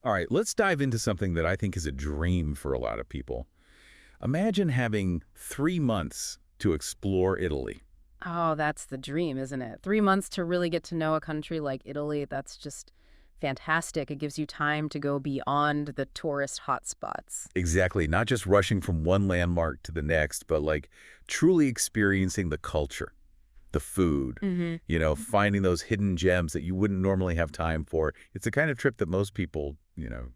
All right, let's dive into something that I think is a dream for a lot of people. Imagine having 3 months to explore Italy. Oh, that's the dream, isn't it? 3 months to really get to know a country like Italy. That's just fantastic. It gives you time to go beyond the tourist hotspots. Exactly, not just rushing from one landmark to the next, but like truly experiencing the culture, the food, finding those hidden gems that you wouldn't normally have time for. It's the kind of trip that most people,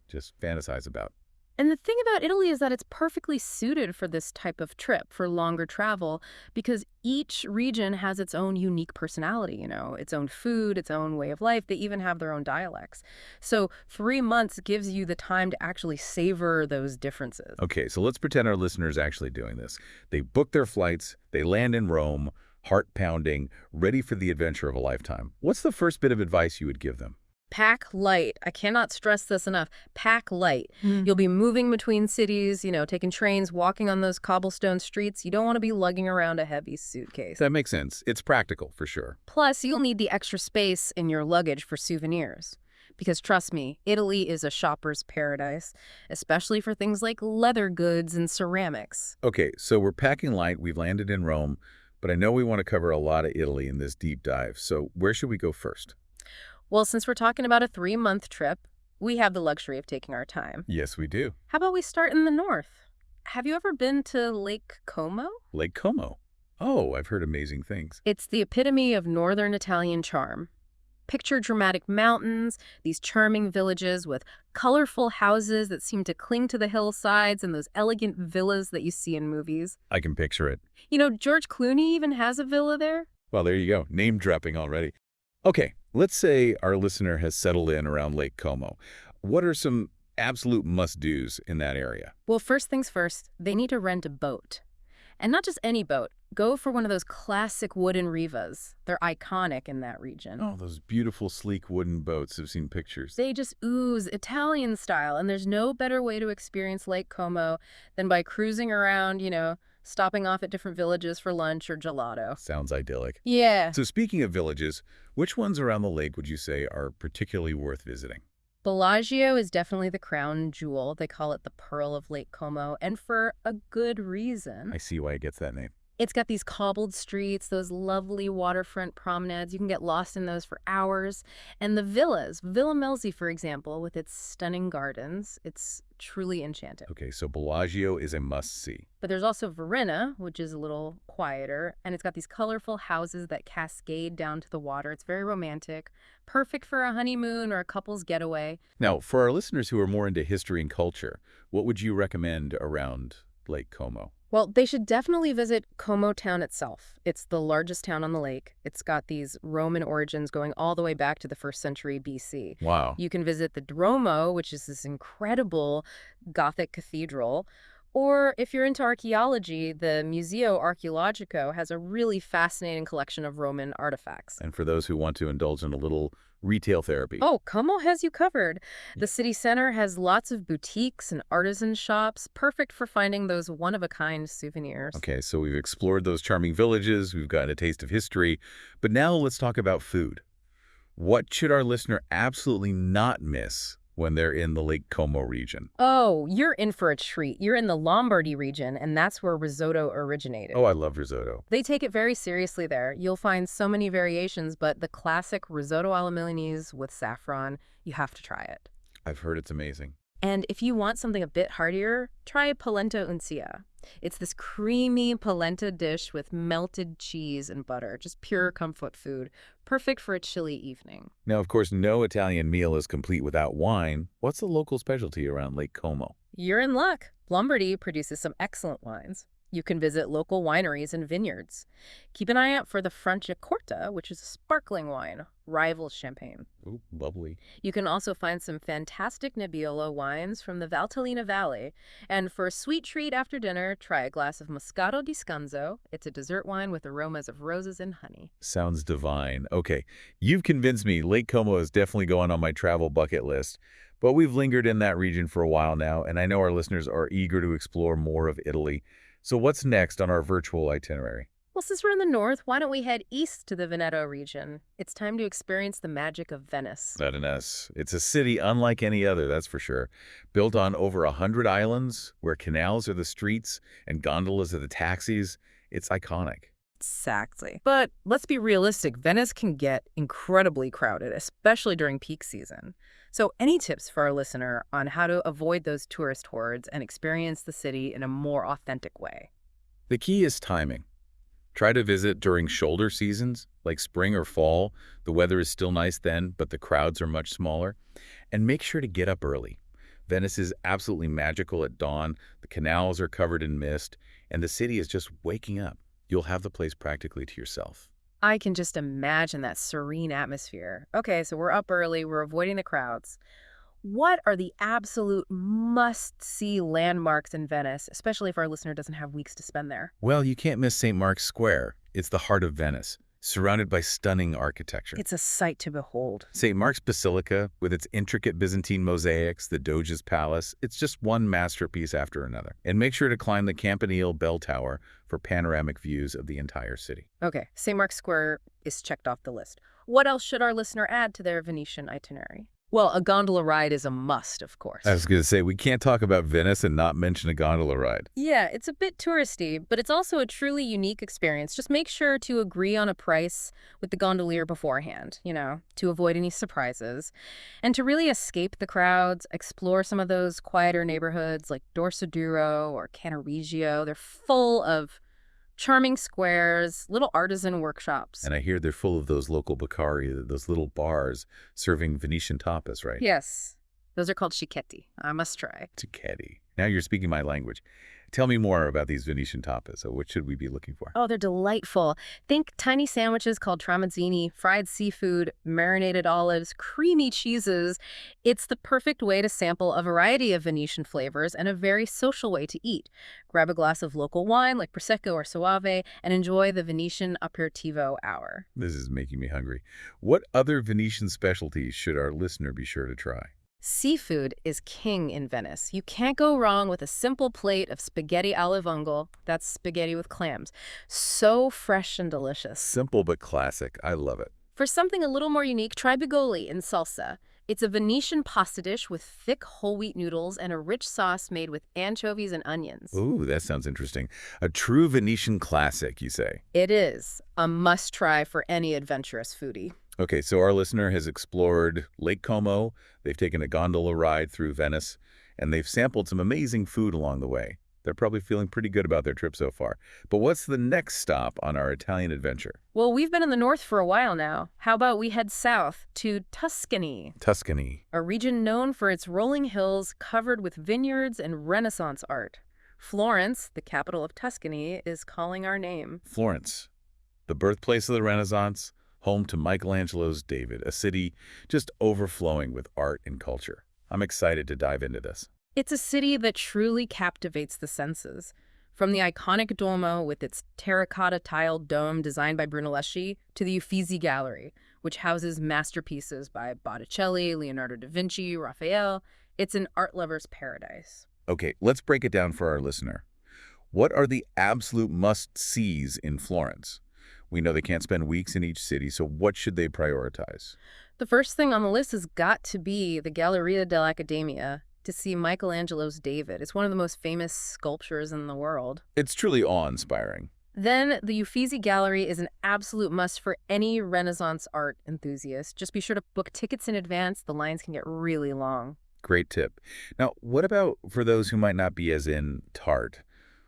just fantasize about. And the thing about Italy is that it's perfectly suited for this type of trip, for longer travel, because each region has its own unique personality, its own food, its own way of life. They even have their own dialects. So 3 months gives you the time to actually savor those differences. Okay, so let's pretend our listeners actually doing this. They book their flights, they land in Rome, heart pounding, ready for the adventure of a lifetime. What's the first bit of advice you would give them? Pack light. I cannot stress this enough. Pack light. You'll be moving between cities, taking trains, walking on those cobblestone streets. You don't want to be lugging around a heavy suitcase. That makes sense. It's practical, for sure. Plus, you'll need the extra space in your luggage for souvenirs. Because trust me, Italy is a shopper's paradise, especially for things like leather goods and ceramics. Okay, so we're packing light. We've landed in Rome, but I know we want to cover a lot of Italy in this deep dive. So where should we go first? Well, since we're talking about a 3-month trip, we have the luxury of taking our time. Yes, we do. How about we start in the north? Have you ever been to Lake Como? Lake Como. Oh, I've heard amazing things. It's the epitome of northern Italian charm. Picture dramatic mountains, these charming villages with colorful houses that seem to cling to the hillsides, and those elegant villas that you see in movies. I can picture it. George Clooney even has a villa there. Well, there you go. Name dropping already. Okay, let's say our listener has settled in around Lake Como. What are some absolute must-dos in that area? Well, first things first, they need to rent a boat. And not just any boat. Go for one of those classic wooden rivas. They're iconic in that region. Oh, those beautiful, sleek wooden boats. I've seen pictures. They just ooze Italian style, and there's no better way to experience Lake Como than by cruising around, stopping off at different villages for lunch or gelato. Sounds idyllic. Yeah. So speaking of villages, which ones around the lake would you say are particularly worth visiting? Bellagio is definitely the crown jewel. They call it the Pearl of Lake Como, and for a good reason. I see why it gets that name. It's got these cobbled streets, those lovely waterfront promenades. You can get lost in those for hours. And the villas, Villa Melzi, for example, with its stunning gardens, it's truly enchanted. Okay, so Bellagio is a must-see. But there's also Verona, which is a little quieter, and it's got these colorful houses that cascade down to the water. It's very romantic, perfect for a honeymoon or a couple's getaway. Now, for our listeners who are more into history and culture, what would you recommend around Lake Como? Well, they should definitely visit Como town itself. It's the largest town on the lake. It's got these Roman origins going all the way back to the 1st century BC. Wow. You can visit the Duomo, which is this incredible Gothic cathedral. Or if you're into archaeology, the Museo Archeologico has a really fascinating collection of Roman artifacts. And for those who want to indulge in a little retail therapy. Oh, Como has you covered. The city center has lots of boutiques and artisan shops, perfect for finding those one-of-a-kind souvenirs. Okay, so we've explored those charming villages, we've gotten a taste of history, but now let's talk about food. What should our listener absolutely not miss when they're in the Lake Como region? Oh, you're in for a treat. You're in the Lombardy region, and that's where risotto originated. Oh, I love risotto. They take it very seriously there. You'll find so many variations, but the classic risotto alla Milanese with saffron, you have to try it. I've heard it's amazing. And if you want something a bit heartier, try polenta uncia. It's this creamy polenta dish with melted cheese and butter, just pure comfort food, perfect for a chilly evening. Now, of course, no Italian meal is complete without wine. What's the local specialty around Lake Como? You're in luck. Lombardy produces some excellent wines. You can visit local wineries and vineyards. Keep an eye out for the Franciacorta, which is a sparkling wine, rivals champagne. Ooh, bubbly. You can also find some fantastic Nebbiolo wines from the Valtellina Valley. And for a sweet treat after dinner, try a glass of Moscato di Scanzo. It's a dessert wine with aromas of roses and honey. Sounds divine. Okay, you've convinced me. Lake Como is definitely going on my travel bucket list. But we've lingered in that region for a while now, and I know our listeners are eager to explore more of Italy. So what's next on our virtual itinerary? Well, since we're in the north, why don't we head east to the Veneto region? It's time to experience the magic of Venice. Venice. It's a city unlike any other, that's for sure. Built on over 100 islands, where canals are the streets and gondolas are the taxis. It's iconic. Exactly. But let's be realistic, Venice can get incredibly crowded, especially during peak season. So any tips for our listener on how to avoid those tourist hordes and experience the city in a more authentic way? The key is timing. Try to visit during shoulder seasons, like spring or fall. The weather is still nice then, but the crowds are much smaller. And make sure to get up early. Venice is absolutely magical at dawn. The canals are covered in mist, and the city is just waking up. You'll have the place practically to yourself. I can just imagine that serene atmosphere. Okay, so we're up early, we're avoiding the crowds. What are the absolute must-see landmarks in Venice, especially if our listener doesn't have weeks to spend there? Well, you can't miss St. Mark's Square. It's the heart of Venice, surrounded by stunning architecture. It's a sight to behold. St. Mark's Basilica, with its intricate Byzantine mosaics, the Doge's Palace, it's just one masterpiece after another. And make sure to climb the Campanile Bell Tower for panoramic views of the entire city. Okay, St. Mark's Square is checked off the list. What else should our listener add to their Venetian itinerary? Well, a gondola ride is a must, of course. I was going to say, we can't talk about Venice and not mention a gondola ride. Yeah, it's a bit touristy, but it's also a truly unique experience. Just make sure to agree on a price with the gondolier beforehand, to avoid any surprises. And to really escape the crowds, explore some of those quieter neighborhoods like Dorsoduro or Cannaregio. They're full of charming squares, little artisan workshops. And I hear they're full of those local Baccari, those little bars serving Venetian tapas, right? Yes, those are called cicchetti. I must try. Cicchetti. Now you're speaking my language. Tell me more about these Venetian tapas. So what should we be looking for? Oh, they're delightful. Think tiny sandwiches called tramezzini, fried seafood, marinated olives, creamy cheeses. It's the perfect way to sample a variety of Venetian flavors and a very social way to eat. Grab a glass of local wine like Prosecco or Soave and enjoy the Venetian aperitivo hour. This is making me hungry. What other Venetian specialties should our listener be sure to try? Seafood is king in Venice. You can't go wrong with a simple plate of spaghetti alla vongole. That's spaghetti with clams. So fresh and delicious. Simple but classic. I love it. For something a little more unique, try bigoli in salsa. It's a Venetian pasta dish with thick whole wheat noodles and a rich sauce made with anchovies and onions. Ooh, that sounds interesting. A true Venetian classic, you say? It is a must-try for any adventurous foodie. Okay, so our listener has explored Lake Como, they've taken a gondola ride through Venice, and they've sampled some amazing food along the way. They're probably feeling pretty good about their trip so far. But what's the next stop on our Italian adventure? Well, we've been in the north for a while now. How about we head south to Tuscany? Tuscany. A region known for its rolling hills covered with vineyards and Renaissance art. Florence, the capital of Tuscany, is calling our name. Florence, the birthplace of the Renaissance, home to Michelangelo's David, a city just overflowing with art and culture. I'm excited to dive into this. It's a city that truly captivates the senses. From the iconic Duomo with its terracotta-tiled dome designed by Brunelleschi to the Uffizi Gallery, which houses masterpieces by Botticelli, Leonardo da Vinci, Raphael. It's an art lover's paradise. Okay, let's break it down for our listener. What are the absolute must-sees in Florence? We know they can't spend weeks in each city, so what should they prioritize? The first thing on the list has got to be the Galleria dell'Accademia to see Michelangelo's David. It's one of the most famous sculptures in the world. It's truly awe-inspiring. Then the Uffizi Gallery is an absolute must for any Renaissance art enthusiast. Just be sure to book tickets in advance. The lines can get really long. Great tip. Now, what about for those who might not be as in art?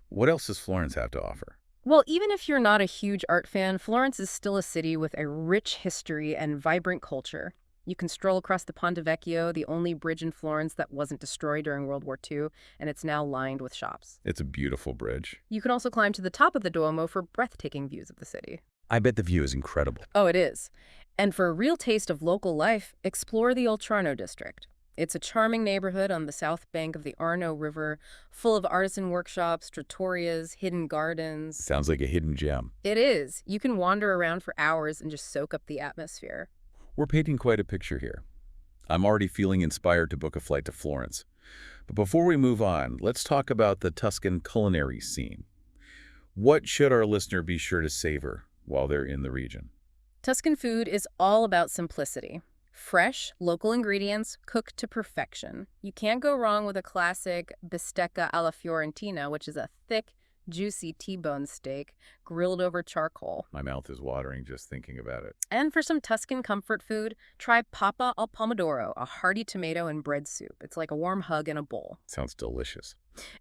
What else does Florence have to offer? Well, even if you're not a huge art fan, Florence is still a city with a rich history and vibrant culture. You can stroll across the Ponte Vecchio, the only bridge in Florence that wasn't destroyed during World War II, and it's now lined with shops. It's a beautiful bridge. You can also climb to the top of the Duomo for breathtaking views of the city. I bet the view is incredible. Oh, it is. And for a real taste of local life, explore the Oltrarno district. It's a charming neighborhood on the south bank of the Arno River, full of artisan workshops, trattorias, hidden gardens. Sounds like a hidden gem. It is. You can wander around for hours and just soak up the atmosphere. We're painting quite a picture here. I'm already feeling inspired to book a flight to Florence. But before we move on, let's talk about the Tuscan culinary scene. What should our listener be sure to savor while they're in the region? Tuscan food is all about simplicity. Fresh, local ingredients cooked to perfection. You can't go wrong with a classic bistecca alla Fiorentina, which is a thick, juicy T-bone steak grilled over charcoal. My mouth is watering just thinking about it. And for some Tuscan comfort food, try papa al pomodoro, a hearty tomato and bread soup. It's like a warm hug in a bowl. Sounds delicious.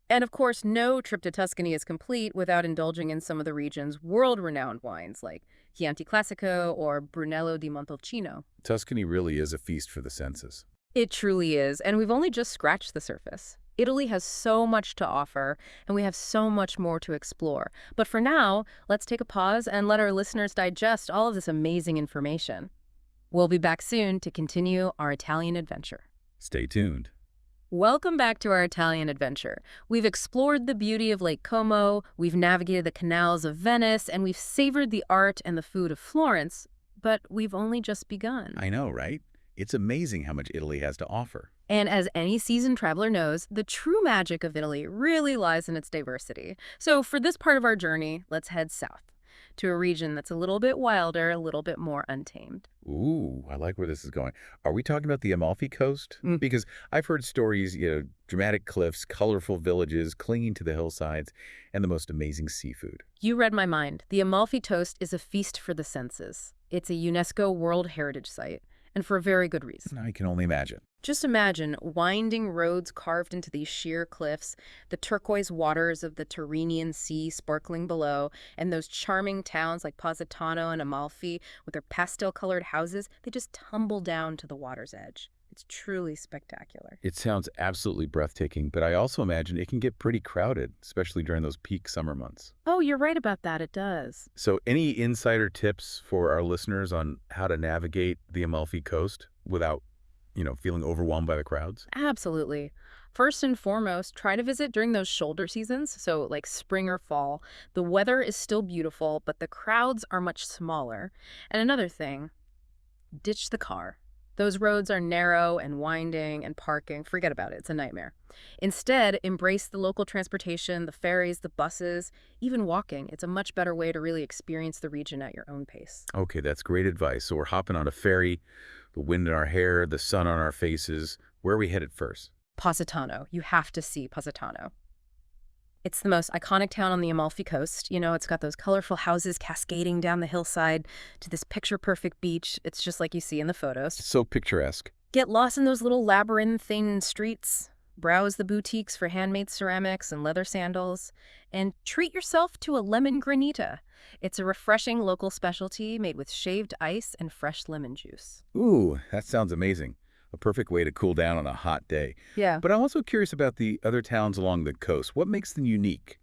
And of course, no trip to Tuscany is complete without indulging in some of the region's world-renowned wines like Chianti Classico or Brunello di Montalcino. Tuscany really is a feast for the senses. It truly is, and we've only just scratched the surface. Italy has so much to offer, and we have so much more to explore. But for now, let's take a pause and let our listeners digest all of this amazing information. We'll be back soon to continue our Italian adventure. Stay tuned. Welcome back to our Italian adventure. We've explored the beauty of Lake Como, we've navigated the canals of Venice, and we've savored the art and the food of Florence, but we've only just begun. I know, right? It's amazing how much Italy has to offer. And as any seasoned traveler knows, the true magic of Italy really lies in its diversity. So for this part of our journey, let's head south to a region that's a little bit wilder, a little bit more untamed. Ooh, I like where this is going. Are we talking about the Amalfi Coast? Because I've heard stories, dramatic cliffs, colorful villages clinging to the hillsides, and the most amazing seafood. You read my mind. The Amalfi Coast is a feast for the senses. It's a UNESCO World Heritage Site, and for a very good reason. I can only imagine. Just imagine winding roads carved into these sheer cliffs, the turquoise waters of the Tyrrhenian Sea sparkling below, and those charming towns like Positano and Amalfi with their pastel-colored houses, they just tumble down to the water's edge. It's truly spectacular. It sounds absolutely breathtaking, but I also imagine it can get pretty crowded, especially during those peak summer months. Oh, you're right about that. It does. So any insider tips for our listeners on how to navigate the Amalfi Coast without feeling overwhelmed by the crowds? Absolutely. First and foremost, try to visit during those shoulder seasons, so like spring or fall. The weather is still beautiful, but the crowds are much smaller. And another thing, ditch the car. Those roads are narrow and winding, and parking, forget about it, it's a nightmare. Instead, embrace the local transportation, the ferries, the buses, even walking. It's a much better way to really experience the region at your own pace. Okay, that's great advice. So we're hopping on a ferry, the wind in our hair, the sun on our faces. Where are we headed first? Positano. You have to see Positano. It's the most iconic town on the Amalfi Coast. It's got those colorful houses cascading down the hillside to this picture-perfect beach. It's just like you see in the photos. So picturesque. Get lost in those little labyrinthine streets. Browse the boutiques for handmade ceramics and leather sandals. And treat yourself to a lemon granita. It's a refreshing local specialty made with shaved ice and fresh lemon juice. Ooh, that sounds amazing. A perfect way to cool down on a hot day. Yeah. But I'm also curious about the other towns along the coast. What makes them unique?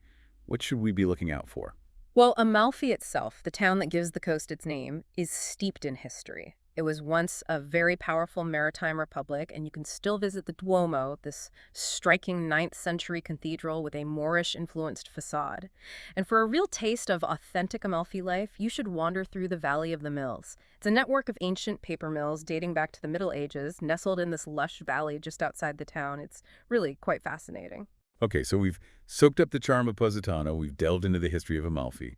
What should we be looking out for? Well, Amalfi itself, the town that gives the coast its name, is steeped in history. It was once a very powerful maritime republic, and you can still visit the Duomo, this striking 9th century cathedral with a Moorish-influenced facade. And for a real taste of authentic Amalfi life, you should wander through the Valley of the Mills. It's a network of ancient paper mills dating back to the Middle Ages, nestled in this lush valley just outside the town. It's really quite fascinating. Okay, so we've soaked up the charm of Positano, we've delved into the history of Amalfi,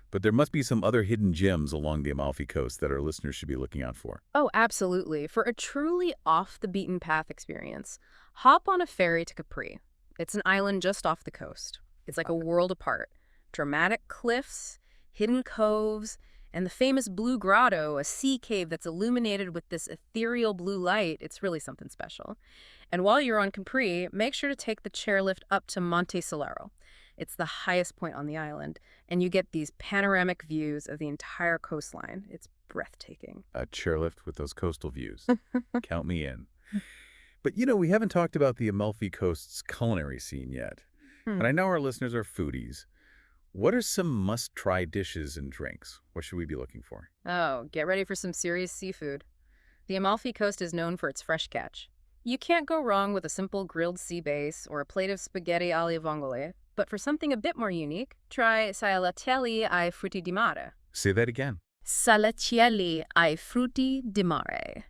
but there must be some other hidden gems along the Amalfi Coast that our listeners should be looking out for. Oh, absolutely. For a truly off-the-beaten-path experience, hop on a ferry to Capri. It's an island just off the coast. It's like a world apart. Dramatic cliffs, hidden coves, and the famous Blue Grotto, a sea cave that's illuminated with this ethereal blue light. It's really something special. And while you're on Capri, make sure to take the chairlift up to Monte Solaro. It's the highest point on the island, and you get these panoramic views of the entire coastline. It's breathtaking. A chairlift with those coastal views. Count me in. But we haven't talked about the Amalfi Coast's culinary scene yet. And I know our listeners are foodies. What are some must-try dishes and drinks? What should we be looking for? Oh, get ready for some serious seafood. The Amalfi Coast is known for its fresh catch. You can't go wrong with a simple grilled sea bass or a plate of spaghetti alle vongole. But for something a bit more unique, try salatielli ai frutti di mare. Say that again. Salatielli ai frutti di mare.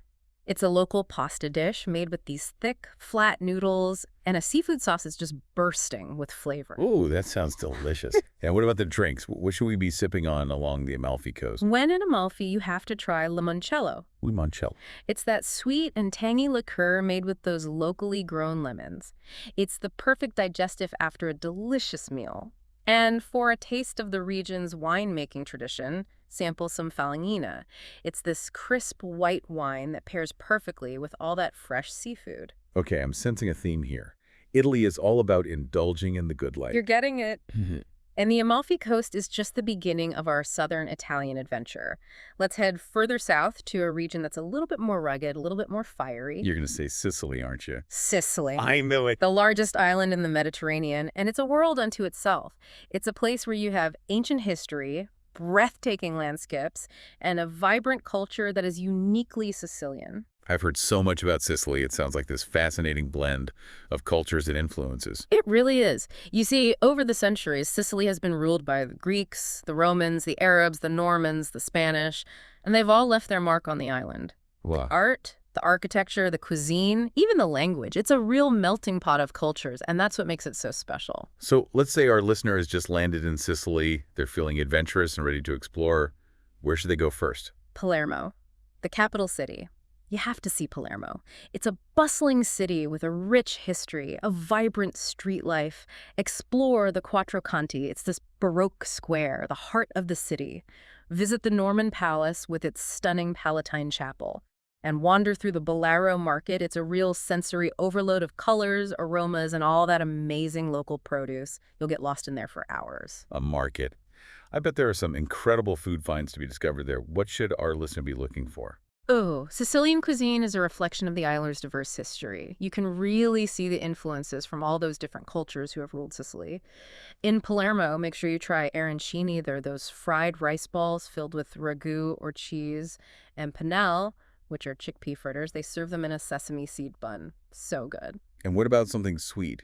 It's a local pasta dish made with these thick, flat noodles, and a seafood sauce is just bursting with flavor. Ooh, that sounds delicious. And what about the drinks? What should we be sipping on along the Amalfi Coast? When in Amalfi, you have to try limoncello. Limoncello. It's that sweet and tangy liqueur made with those locally grown lemons. It's the perfect digestive after a delicious meal. And for a taste of the region's winemaking tradition, sample some Falanghina. It's this crisp white wine that pairs perfectly with all that fresh seafood. Okay, I'm sensing a theme here. Italy is all about indulging in the good life. You're getting it. And the Amalfi Coast is just the beginning of our southern Italian adventure. Let's head further south to a region that's a little bit more rugged, a little bit more fiery. You're going to say Sicily, aren't you? Sicily. I know it. The largest island in the Mediterranean, and it's a world unto itself. It's a place where you have ancient history, breathtaking landscapes, and a vibrant culture that is uniquely Sicilian. I've heard so much about Sicily. It sounds like this fascinating blend of cultures and influences. It really is. You see, over the centuries, Sicily has been ruled by the Greeks, the Romans, the Arabs, the Normans, the Spanish, and they've all left their mark on the island. Wow. Art, the architecture, the cuisine, even the language. It's a real melting pot of cultures, and that's what makes it so special. So let's say our listener has just landed in Sicily. They're feeling adventurous and ready to explore. Where should they go first? Palermo, the capital city. You have to see Palermo. It's a bustling city with a rich history, a vibrant street life. Explore the Quattro Canti. It's this Baroque square, the heart of the city. Visit the Norman Palace with its stunning Palatine Chapel. And wander through the Bolaro Market. It's a real sensory overload of colors, aromas, and all that amazing local produce. You'll get lost in there for hours. A market. I bet there are some incredible food finds to be discovered there. What should our listener be looking for? Oh, Sicilian cuisine is a reflection of the island's diverse history. You can really see the influences from all those different cultures who have ruled Sicily. In Palermo, make sure you try arancini. They're those fried rice balls filled with ragu or cheese. And pennelle, which are chickpea fritters, they serve them in a sesame seed bun. So good. And what about something sweet?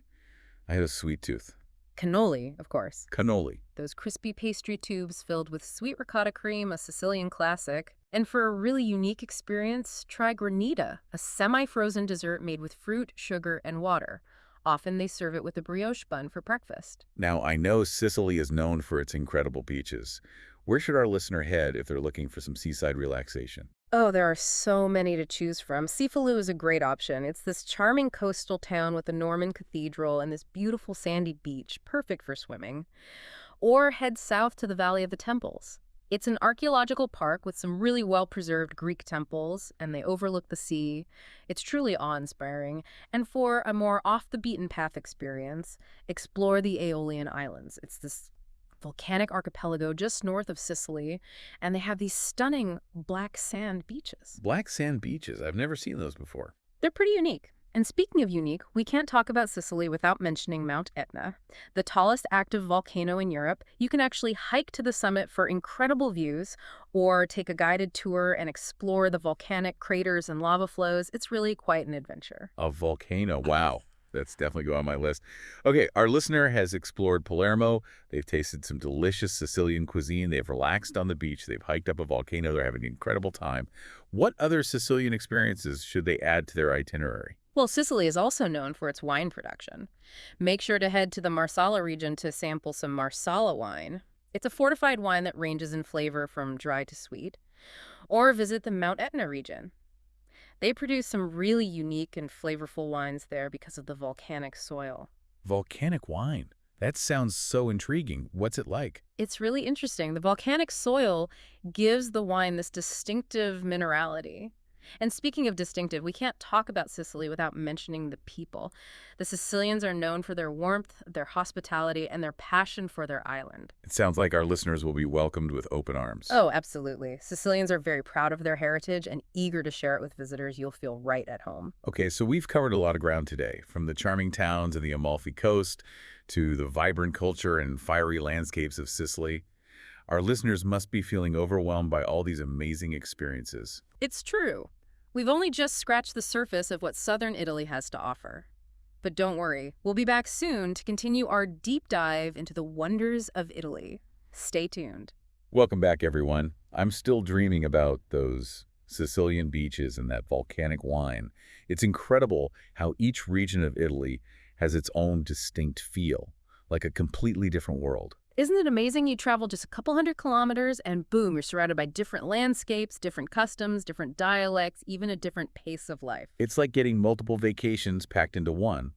I had a sweet tooth. Cannoli, of course. Cannoli. Those crispy pastry tubes filled with sweet ricotta cream, a Sicilian classic. And for a really unique experience, try granita, a semi-frozen dessert made with fruit, sugar, and water. Often they serve it with a brioche bun for breakfast. Now, I know Sicily is known for its incredible beaches. Where should our listener head if they're looking for some seaside relaxation? Oh, there are so many to choose from. Cefalù is a great option. It's this charming coastal town with a Norman cathedral and this beautiful sandy beach, perfect for swimming. Or head south to the Valley of the Temples. It's an archaeological park with some really well-preserved Greek temples, and they overlook the sea. It's truly awe-inspiring. And for a more off-the-beaten-path experience, explore the Aeolian Islands. It's this volcanic archipelago just north of Sicily, and they have these stunning black sand beaches. Black sand beaches. I've never seen those before. They're pretty unique. And speaking of unique, we can't talk about Sicily without mentioning Mount Etna, the tallest active volcano in Europe. You can actually hike to the summit for incredible views or take a guided tour and explore the volcanic craters and lava flows. It's really quite an adventure. A volcano. Wow. That's definitely go on my list. Okay, our listener has explored Palermo. They've tasted some delicious Sicilian cuisine. They've relaxed on the beach. They've hiked up a volcano. They're having an incredible time. What other Sicilian experiences should they add to their itinerary? Well, Sicily is also known for its wine production. Make sure to head to the Marsala region to sample some Marsala wine. It's a fortified wine that ranges in flavor from dry to sweet. Or visit the Mount Etna region. They produce some really unique and flavorful wines there because of the volcanic soil. Volcanic wine. That sounds so intriguing. What's it like? It's really interesting. The volcanic soil gives the wine this distinctive minerality. And speaking of distinctive, we can't talk about Sicily without mentioning the people. The Sicilians are known for their warmth, their hospitality, and their passion for their island. It sounds like our listeners will be welcomed with open arms. Oh, absolutely. Sicilians are very proud of their heritage and eager to share it with visitors. You'll feel right at home. Okay, so we've covered a lot of ground today, from the charming towns of the Amalfi Coast to the vibrant culture and fiery landscapes of Sicily. Our listeners must be feeling overwhelmed by all these amazing experiences. It's true. We've only just scratched the surface of what southern Italy has to offer. But don't worry, we'll be back soon to continue our deep dive into the wonders of Italy. Stay tuned. Welcome back, everyone. I'm still dreaming about those Sicilian beaches and that volcanic wine. It's incredible how each region of Italy has its own distinct feel, like a completely different world. Isn't it amazing? You travel just a couple hundred kilometers and boom, you're surrounded by different landscapes, different customs, different dialects, even a different pace of life. It's like getting multiple vacations packed into one.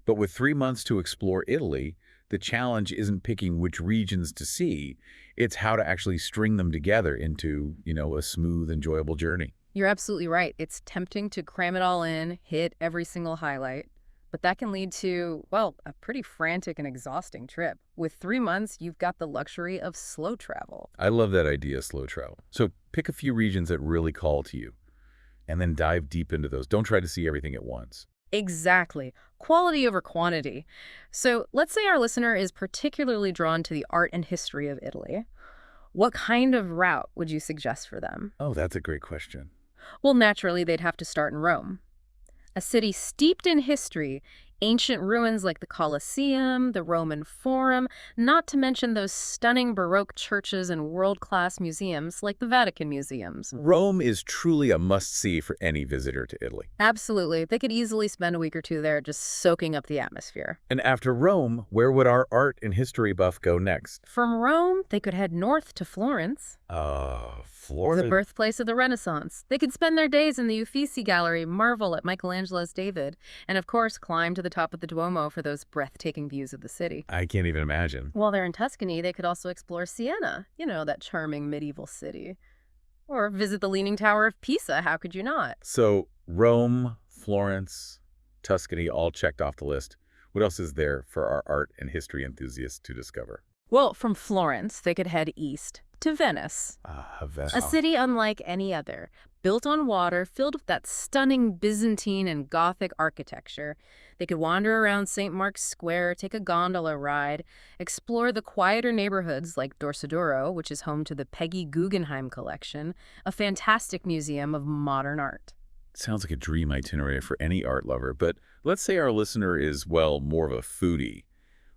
But with 3 months to explore Italy, the challenge isn't picking which regions to see. It's how to actually string them together into, a smooth, enjoyable journey. You're absolutely right. It's tempting to cram it all in, hit every single highlight. But that can lead to, well, a pretty frantic and exhausting trip. With 3 months, you've got the luxury of slow travel. I love that idea, slow travel. So pick a few regions that really call to you, and then dive deep into those. Don't try to see everything at once. Exactly. Quality over quantity. So let's say our listener is particularly drawn to the art and history of Italy. What kind of route would you suggest for them? Oh, that's a great question. Well, naturally, they'd have to start in Rome. A city steeped in history, ancient ruins like the Colosseum, the Roman Forum, not to mention those stunning Baroque churches and world-class museums like the Vatican museums. Rome is truly a must-see for any visitor to Italy. Absolutely. They could easily spend a week or two there just soaking up the atmosphere. And after Rome, where would our art and history buff go next? From Rome, they could head north to Florence. Florence. The birthplace of the Renaissance. They could spend their days in the Uffizi Gallery, marvel at Michelangelo's David, and of course climb to the top of the Duomo for those breathtaking views of the city. I can't even imagine. While they're in Tuscany, they could also explore Siena, that charming medieval city. Or visit the Leaning Tower of Pisa, how could you not? So Rome, Florence, Tuscany, all checked off the list. What else is there for our art and history enthusiasts to discover? Well, from Florence, they could head east to Venice. Venice. A city unlike any other, built on water, filled with that stunning Byzantine and Gothic architecture. They could wander around St. Mark's Square, take a gondola ride, explore the quieter neighborhoods like Dorsoduro, which is home to the Peggy Guggenheim Collection, a fantastic museum of modern art. Sounds like a dream itinerary for any art lover, but let's say our listener is, well, more of a foodie.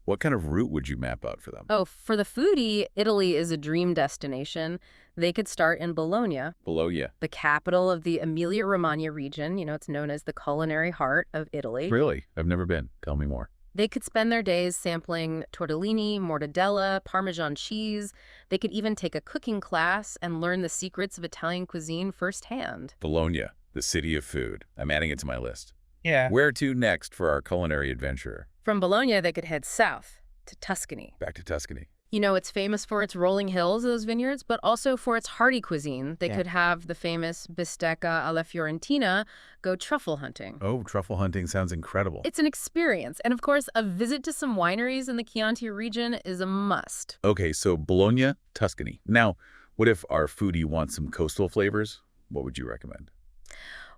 What kind of route would you map out for them? Oh, for the foodie, Italy is a dream destination. They could start in Bologna. Bologna. The capital of the Emilia-Romagna region. It's known as the culinary heart of Italy. Really? I've never been. Tell me more. They could spend their days sampling tortellini, mortadella, Parmesan cheese. They could even take a cooking class and learn the secrets of Italian cuisine firsthand. Bologna, the city of food. I'm adding it to my list. Yeah. Where to next for our culinary adventure? From Bologna, they could head south to Tuscany. Back to Tuscany. It's famous for its rolling hills, those vineyards, but also for its hearty cuisine. They could have the famous bistecca alla fiorentina, go truffle hunting. Oh, truffle hunting sounds incredible. It's an experience. And of course, a visit to some wineries in the Chianti region is a must. Okay, so Bologna, Tuscany. Now, what if our foodie wants some coastal flavors? What would you recommend?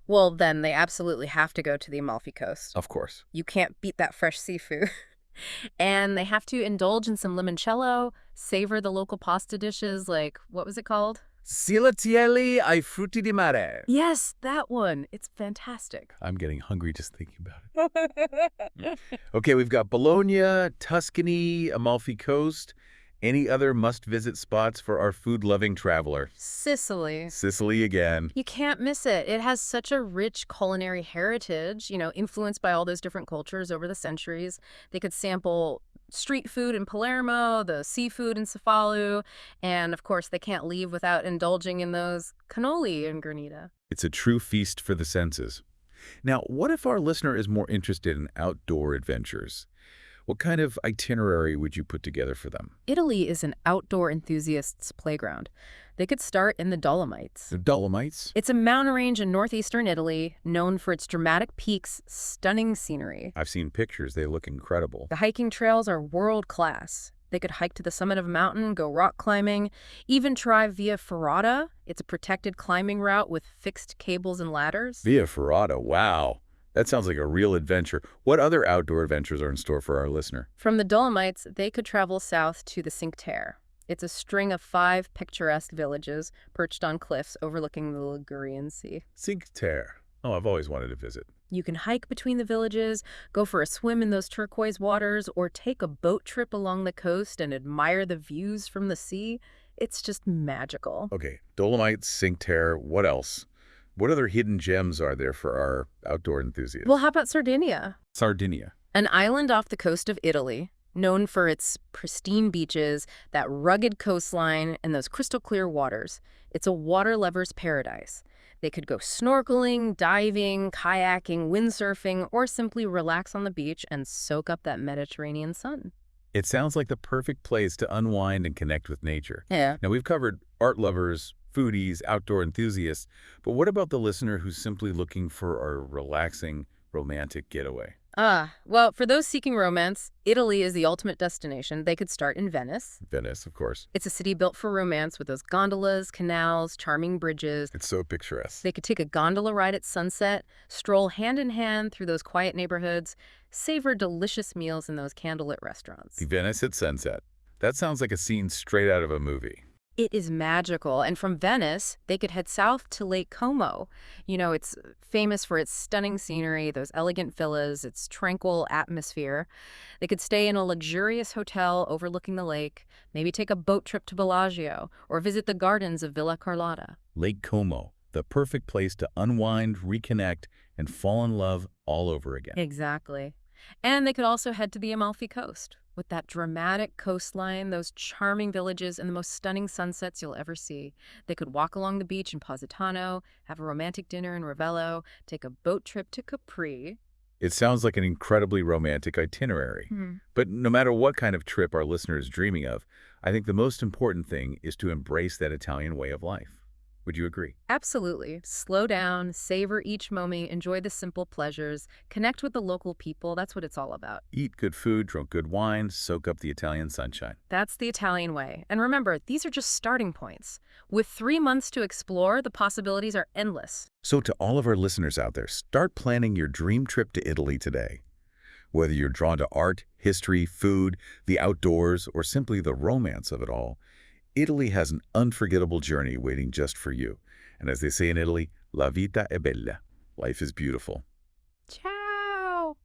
Well, then they absolutely have to go to the Amalfi Coast. Of course. You can't beat that fresh seafood. And they have to indulge in some limoncello, savor the local pasta dishes like, what was it called? Cilatielli ai frutti di mare. Yes, that one. It's fantastic. I'm getting hungry just thinking about it. Okay, we've got Bologna, Tuscany, Amalfi Coast. Any other must-visit spots for our food-loving traveler? Sicily. Sicily again. You can't miss it. It has such a rich culinary heritage, influenced by all those different cultures over the centuries. They could sample street food in Palermo, the seafood in Cefalù, and of course they can't leave without indulging in those cannoli in Granita. It's a true feast for the senses. Now, what if our listener is more interested in outdoor adventures? What kind of itinerary would you put together for them? Italy is an outdoor enthusiast's playground. They could start in the Dolomites. The Dolomites? It's a mountain range in northeastern Italy, known for its dramatic peaks, stunning scenery. I've seen pictures. They look incredible. The hiking trails are world-class. They could hike to the summit of a mountain, go rock climbing, even try Via Ferrata. It's a protected climbing route with fixed cables and ladders. Via Ferrata, wow. That sounds like a real adventure. What other outdoor adventures are in store for our listener? From the Dolomites, they could travel south to the Cinque Terre. It's a string of 5 picturesque villages perched on cliffs overlooking the Ligurian Sea. Cinque Terre. Oh, I've always wanted to visit. You can hike between the villages, go for a swim in those turquoise waters, or take a boat trip along the coast and admire the views from the sea. It's just magical. Okay, Dolomites, Cinque Terre, what else? What other hidden gems are there for our outdoor enthusiasts? Well, how about Sardinia? Sardinia. An island off the coast of Italy, known for its pristine beaches, that rugged coastline, and those crystal clear waters. It's a water lover's paradise. They could go snorkeling, diving, kayaking, windsurfing, or simply relax on the beach and soak up that Mediterranean sun. It sounds like the perfect place to unwind and connect with nature. Yeah. Now, we've covered art lovers, foodies, outdoor enthusiasts, but what about the listener who's simply looking for a relaxing, romantic getaway? Well, for those seeking romance, Italy is the ultimate destination. They could start in Venice. Venice, of course. It's a city built for romance with those gondolas, canals, charming bridges. It's so picturesque. They could take a gondola ride at sunset, stroll hand in hand through those quiet neighborhoods, savor delicious meals in those candlelit restaurants. The Venice at sunset. That sounds like a scene straight out of a movie. It is magical. And from Venice, they could head south to Lake Como. It's famous for its stunning scenery, those elegant villas, its tranquil atmosphere. They could stay in a luxurious hotel overlooking the lake, maybe take a boat trip to Bellagio, or visit the gardens of Villa Carlotta. Lake Como, the perfect place to unwind, reconnect, and fall in love all over again. Exactly. And they could also head to the Amalfi Coast, with that dramatic coastline, those charming villages, and the most stunning sunsets you'll ever see. They could walk along the beach in Positano, have a romantic dinner in Ravello, take a boat trip to Capri. It sounds like an incredibly romantic itinerary. But no matter what kind of trip our listener is dreaming of, I think the most important thing is to embrace that Italian way of life. Would you agree? Absolutely. Slow down, savor each moment, enjoy the simple pleasures, connect with the local people. That's what it's all about. Eat good food, drink good wine, soak up the Italian sunshine. That's the Italian way. And remember, these are just starting points. With 3 months to explore, the possibilities are endless. So to all of our listeners out there, start planning your dream trip to Italy today. Whether you're drawn to art, history, food, the outdoors, or simply the romance of it all, Italy has an unforgettable journey waiting just for you. And as they say in Italy, la vita è bella. Life is beautiful. Ciao!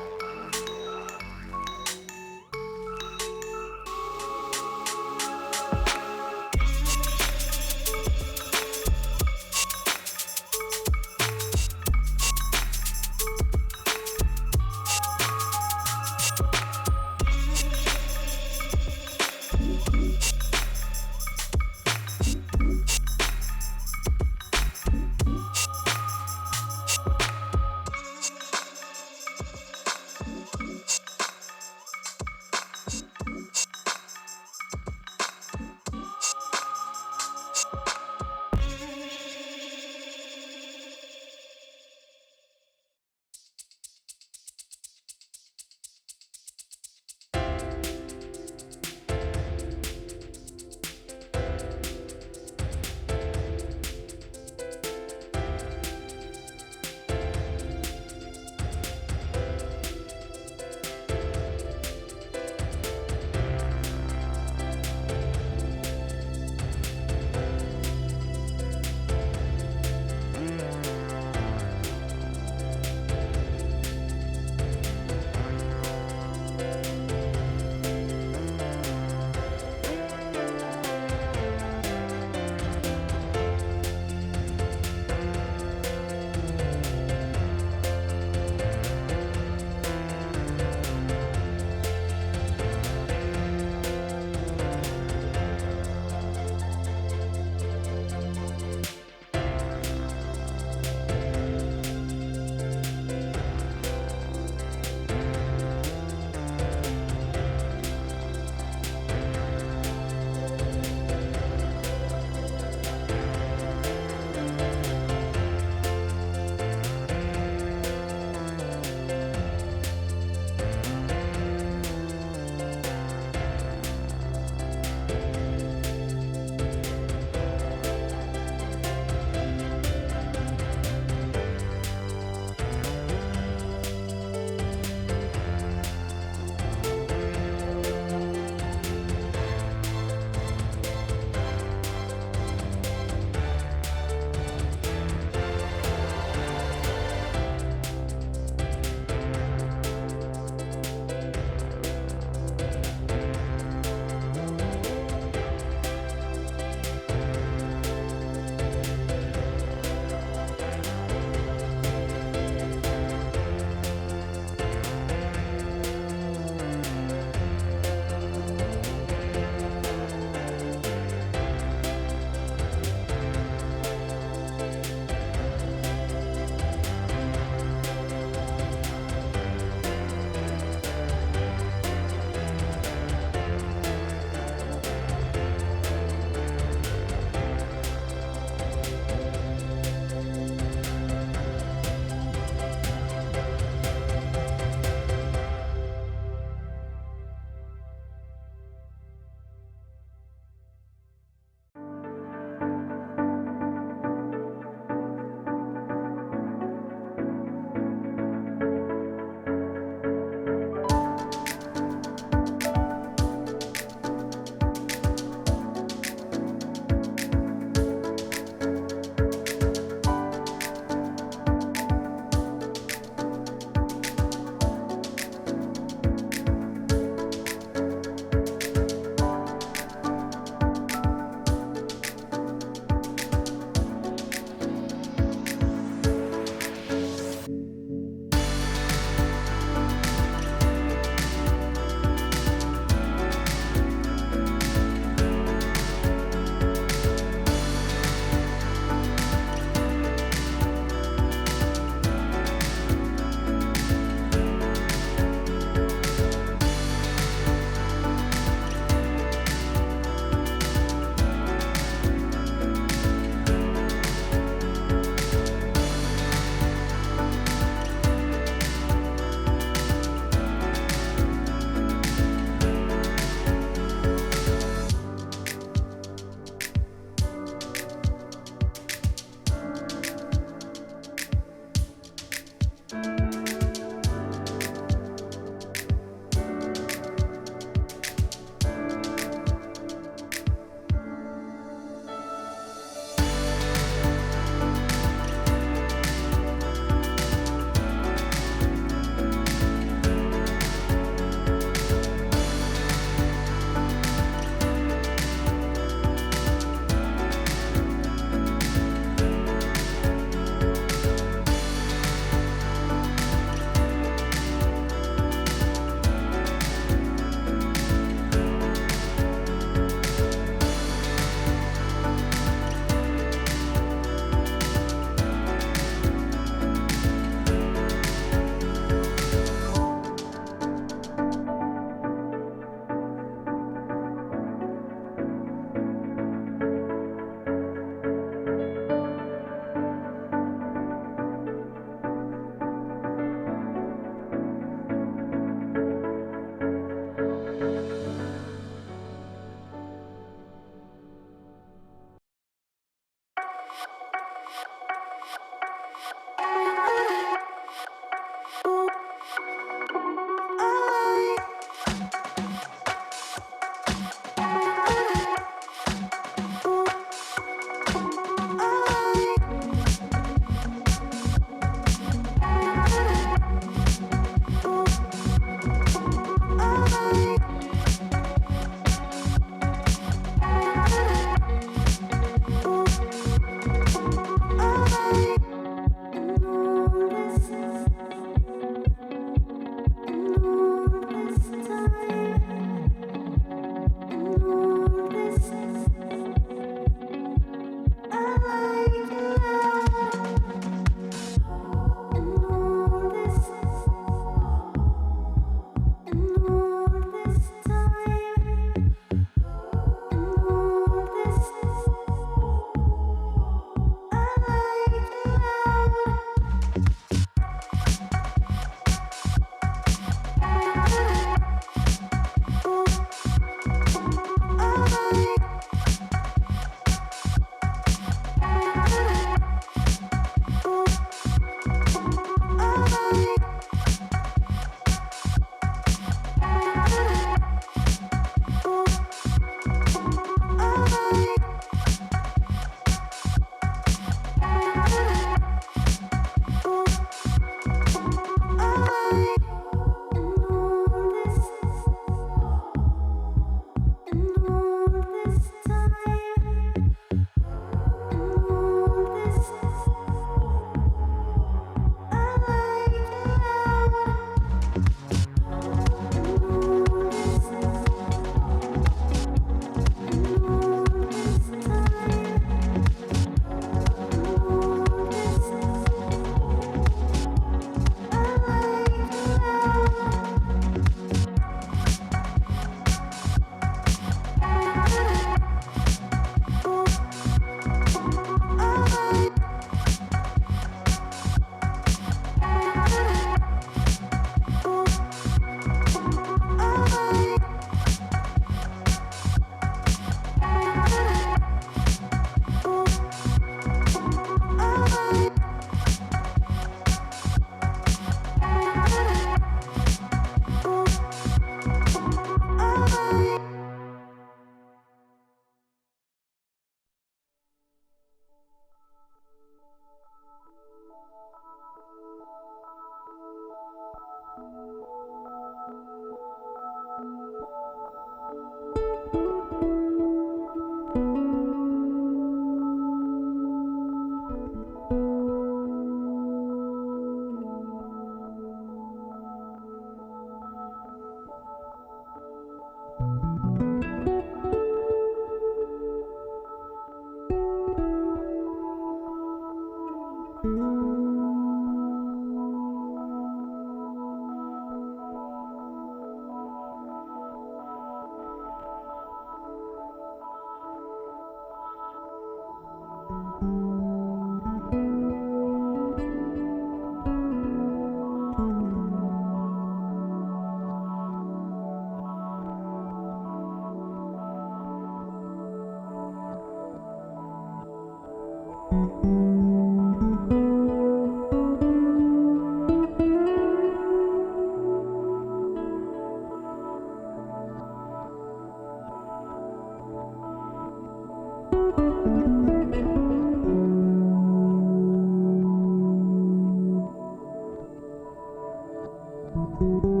Mm-hmm.